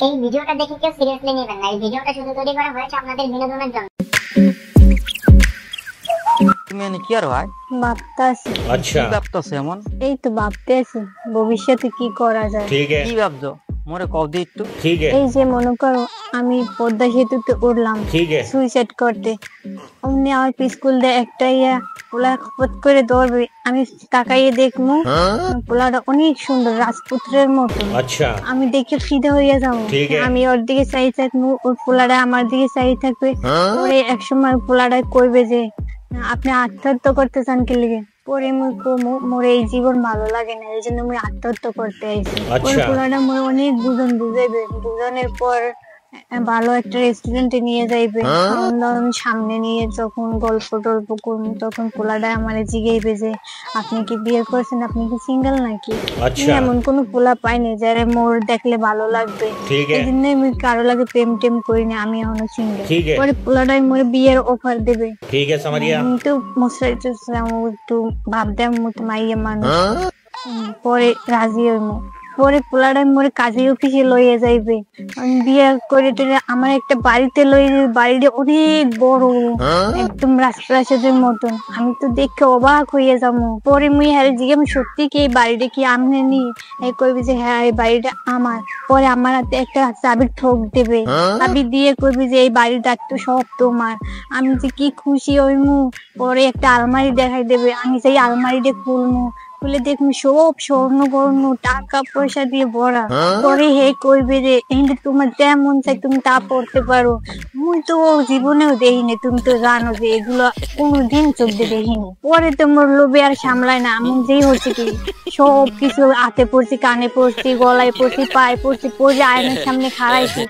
এই ভিডিওটা দেখে কেউ সিরিয়াসলি নেবেন না। এই ভিডিওটা শুধু তৈরি করা হয়েছে আপনাদের বিনোদনের জন্য। তুমি এনে কি আর হয় ভাবতাছি। আচ্ছা কি ভাবতেছো এমন? এই তো ভাবতেছি ভবিষ্যতে কি করা যায়। ঠিক আছে কি ভাবছো মোরে কও দি একটু। ঠিক আছে এই যে মনে করো আমি পদ্মা সেতুতে উঠলাম সুইসাইড করতে, অমনি আমার স্কুল দিয়ে একটা পোলা খপত করে দৌড়বে, আমি তাকাইয়ে দেখবো পোলাটা অনেক সুন্দর রাজপুত্রের মতো। আচ্ছা আমি দেখে ফিদা হইয়া যাবো, আমি ওর দিকে চাই থাকবো, ওর পোলাটা আমার দিকে চাই থাকবে। পরে একসময় পোলাটা কইবে যে আপনি আত্মহত্যা করতে চান কি লিগে? পরে মুই কমু মোর এই জীবন ভালো লাগে না, এই জন্য মুই আত্মহত্যা করতে আইছি। পরে পোলাটা মোর অনেক বুঝাইবে, বুঝানোর পর ভালো একটা রেস্টুরেন্টে নিয়ে যাইবে, সামনে নিয়ে যখন গল্প টল্প করবো তখন পোলাটা আমারে জিগাইবে যে আপনি কি বিয়ে করছেন, আপনি কি সিঙ্গেল নাকি? এমন কোন পোলা পাইনি যারা মোর দেখলে ভালো লাগবে, এই জন্য আমি কারো লাগে প্রেম টেম করি না, আমি এখনো সিঙ্গেল। পরে পোলাটাই মোর বিয়ের অফার দেবে, তো মশাইতে একটু ভাবতাম মতো মাইয়া মানুষ, পরে রাজি হইমু। পরে পোলাটাই মোরে কাজী অফিসে লইয়া যাইবে, আমি বিয়ে করে আমার একটা বাড়িতে লইয়া যাবে, বাড়িটা অনেক বড় একদম রাজপ্রাসাদের মতন। আমি তো দেখে অবাক হইয়া যাবো। পরে মুই হারে জিজ্ঞাসা আমি সত্যি কি এই বাড়িটা কি আমনে নি? কইবে যে হ্যাঁ এই বাড়িটা আমার। পরে আমার হাতে একটা চাবির ঠোক দেবে, চাবি দিয়ে কইবে যে এই বাড়িটা তো সব তোমার। আমি যে কি খুশি হইমু। পরে একটা আলমারি দেখাই দেবে, আমি সেই আলমারিটা খুলমু, খুলে দেখবো সব স্বর্ণ বর্ণ টাকা পয়সা দিয়ে ভরা। পরে হে কইবে যে এইটা তোমার যেমন চাই তুমি তা পড়তে পারো। মুই তো জীবনেও দেখিনি, তুমি তো জানো যে এগুলো কোনোদিন চোখ দিয়ে দেখিনি। পরে তো মোর লোভে আর সামলায় না, এমন যেই হচ্ছে কি সব কিছু হাতে পড়ছি, কানে পড়ছি, গলায় পড়ছি, পায়ে পড়ছি, পরে আয়নার সামনে খাড়াইছি,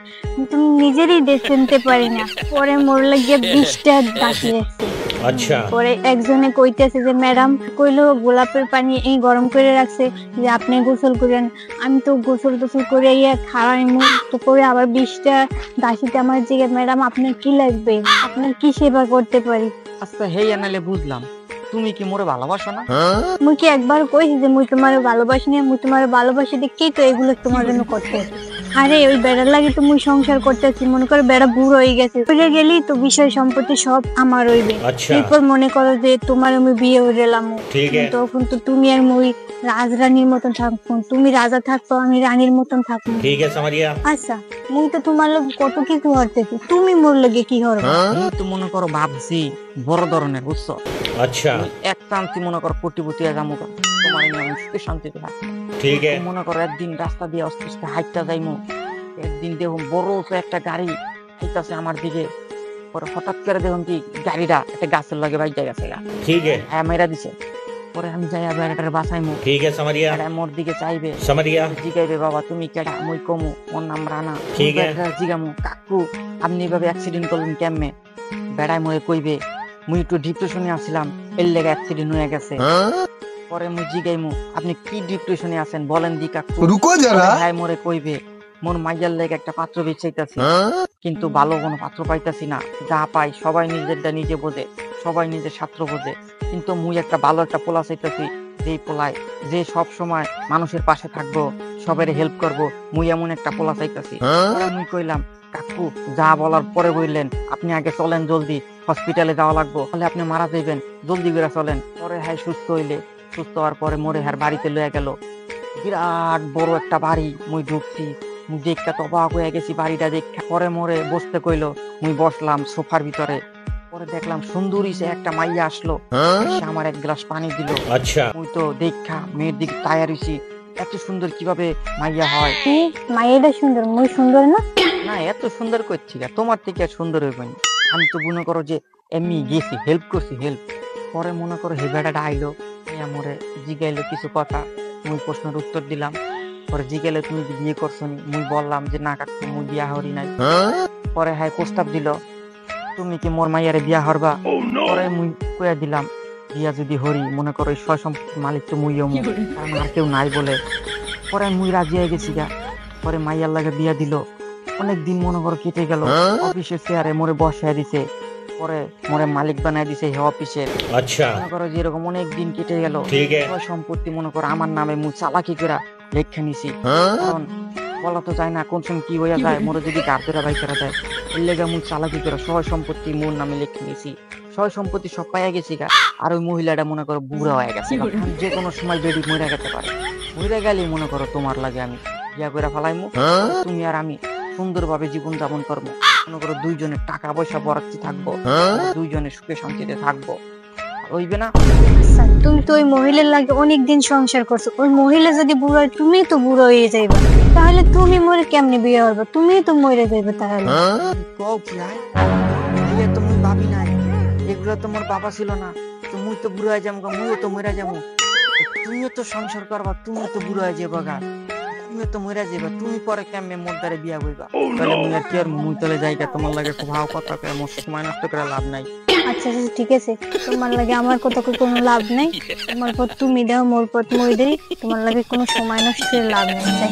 তুমি নিজেরই চিনতে পারি না। পরে মোর লাগিয়ে 20টা ডাকি রাখছে। আচ্ছা পরে একজনে কইতেছে যে ম্যাডাম, কইলো গোলাপের পানি এই গরম করে রাখছে যে আপনি গোসল করেন। আমি তো গোসল টোসল করে খাড়াই মুখ, তো পরে আবার 20টা দাসিতে আমার জিজ্ঞেস ম্যাডাম আপনার কি লাগবে, আপনার কি সেবা করতে পারি? আচ্ছা হেই আনালে বুঝলাম, তুমি কি মোরে ভালোবাসো না? মুই কি একবার কইছি যে মুই তোমার ভালোবাসি না? মুই তোমার ভালোবাসি দেখেই তো এগুলো তোমার জন্য করতে। আরে ওই বেড়ার লাগে তো মুই সংসার করতেছি, মনে করো বেড়া বুড়ো হয়ে গেছে, বুঝে গেলি তো বিষয় সম্পত্তি সব আমার হইবে। এরপর মনে করো যে তোমার আমি বিয়ে হইলাম, তখন তো তুমি আর মুই রাজরানীর মতন থাকবো, তুমি রাজা থাকবো আমি রানীর মতন থাকবো। আচ্ছা মুই তো তোমার লোক কত কিছু হরতেছি, তুমি মোর লগে কি হরবে? মুই তো মনে করো ভাবছি বড় ধরনের, বুঝছো? আচ্ছা এক টানছি মনে করো কোটিপতি যাবো, তোমার আমি সুখে শান্তিতে থাকবো। ঠিক আছে মনে করো একদিন রাস্তা দিয়ে আস্তে আস্তে হাইটটা যাইমু, একদিন দেখুন বড় একটা গাড়ি হাইতাছে আমার দিকে, পরে হঠাৎ করে দেখুন কি গাড়িটা একটা গাছের লগে বাইজা গেছে, ঠিক আছে হ্যাঁ মেরা দিছে। পরে আমি যাই বেড়াটার বাসাইমু, ঠিক আছে সামারিয়া মোর দিকে চাইবে, সামারিয়া জিগাইবে বাবা তুমি কেডা? মুই কমু ওর নাম রানা। ঠিক আছে জিগামু কাকু আপনি এভাবে অ্যাক্সিডেন্ট করলেন কেমনে? বেড়ায় মরে কইবে মুই একটু ডিপ্রেশনে আসছিলাম এর লেগে অ্যাক্সিডেন্ট হয়ে গেছে। পরে মুই জিগাইমু আপনি কি ডিপ্রেশনে আছেন বলেন দি কাকু। রুকো যারা হ্যাঁ মরে কইবে মোর মাইয়ার লেগে একটা পাত্র বেচাইতাছি, কিন্তু ভালো কোনো পাত্র পাইতাছি না, যা পাই সবাই নিজেরটা নিজে বোঝে, সবাই নিজের ছাত্র বোঝে, কিন্তু মুই একটা ভালো একটা পোলা চাইতাছি, যেই পোলায় যে সব সময় মানুষের পাশে থাকবো, সবাই হেল্প করবো, মুই এমন একটা পোলা চাইতাছি। মুই কইলাম কাকু যা বলার পরে বললেন আপনি আগে চলেন, জলদি হসপিটালে যাওয়া লাগবো, তাহলে আপনি মারা যাইবেন, জলদি করে চলেন। পরে হ্যাঁ সুস্থ হইলে, সুস্থ হওয়ার পরে মোরে হ্যার বাড়িতে লইয়া গেল, বিরাট বড় একটা বাড়ি। মুই ঢুকছি, মুই দেখা তো অবাক হয়ে গেছি বাড়িটা দেখা। পরে মোরে বসতে কইলো, মুই বসলাম সোফার ভিতরে। পরে দেখলাম সুন্দরী সে একটা মাইয়া আসলো, সে আমার এক গ্লাস পানি দিল। আচ্ছা মুই তো দেখা মেয়ের দিকে তায়ার হইছি, এত সুন্দর কিভাবে মাইয়া হয়? মাইয়াটা সুন্দর, মুই সুন্দর না? না এত সুন্দর করছি, তোমার থেকে সুন্দর হইবনি। আমি তো মনে করো যে এমনি গেছি হেল্প করছি, হেল্প। পরে মনে করো হে বেটাটা আইলো, মোরে জিগাইলো কিছু কথা, মুই প্রশ্নের উত্তর দিলাম। পরে জিগাইলো তুমি কি বিয়ে করছো নি? মুই বললাম যে না কাকু মুই বিয়া হরি নাই। পরে হ্যাঁ প্রস্তাব দিল তুমি কি মোর মাইয়ারে বিয়া হরবা? পরে মুই কইয়া দিলাম বিয়া যদি হরি মনে করো সয় সম্পত্তির মালিক তো মুই হমু, কারণ আর কেউ নাই বলে। পরে মুই রাজি হয়ে গেছি গা। পরে মাইয়ার লাগে বিয়া দিল। অনেকদিন মনে করো কেটে গেল, অফিসের চেয়ারে মোরে বসায় দিছে, পরে মোরে মালিক বানায় দিছে হে অফিসের। আচ্ছা মনে করো যেরকম অনেক দিন কেটে গেল, সম্পত্তি মনে করো আমার নামে মুই চালাকি করে লেখা নিছি, কারণ বলা তো যায় না কোন সময় কি হইয়া যায়, মোরে যদি গার ধরে বাই করা যায়। এর লেগে মুই চালাকি করে সয় সম্পত্তি মোর নামে লিখে গেছি, সয় সম্পত্তি সব পাইয়া গেছি গা। আর ওই মহিলাটা মনে করো বুড়া হয়ে গেছে, যে কোনো সময় বেডি মরে যেতে পারে। মরে গেলেই মনে করো তোমার লাগে আমি বিয়া করে ফেলাইমু, তুমি আর আমি সুন্দরভাবে জীবন যাপন করবো। মনে করো দুইজনের টাকা পয়সা বরাদ্দ থাকবো, দুইজনে সুখে শান্তিতে থাকবো, হইবে না? আচ্ছা, তুমি তো ওই মহিলার লাগে অনেকদিন সংসার করছো, ওই মহিলা যদি বুড়ো হয় তুমি তো বুড়ো হয়ে যাইবা, তাহলে তুমি মরে কেমনে বিয়ে করবে? তুমি তো মরে যাইবে তাহলে। কও কি হয়? বিয়ে তো মুই ভাবি নাই, এগুলো তো মোর বাবা ছিল না, তো মুই তো বুড়ো হয়ে যাবো, মুইও তো মরে যাবো। তুমিও তো সংসার করবা, তুমিও তো বুড়ো হয়ে যাবো গা, তুমিও তো মরে যাবা, তুমি পরে কেমনে মোর দ্বারে বিয়া হইবা? তাহলে মুই আর কি আর মুই তলে যাইগা, তোমার লাগে খুব হাও কথা কয়ে মোর সময় নষ্ট করে লাভ নাই। আচ্ছা আচ্ছা ঠিক আছে, তোমার লাগে আমার কথা কোনো লাভ নাই, তোমার পর তুমি দাও, মোর পর মই দেই, তোমার লাগে কোনো সময় নষ্ট করে লাভ নেই।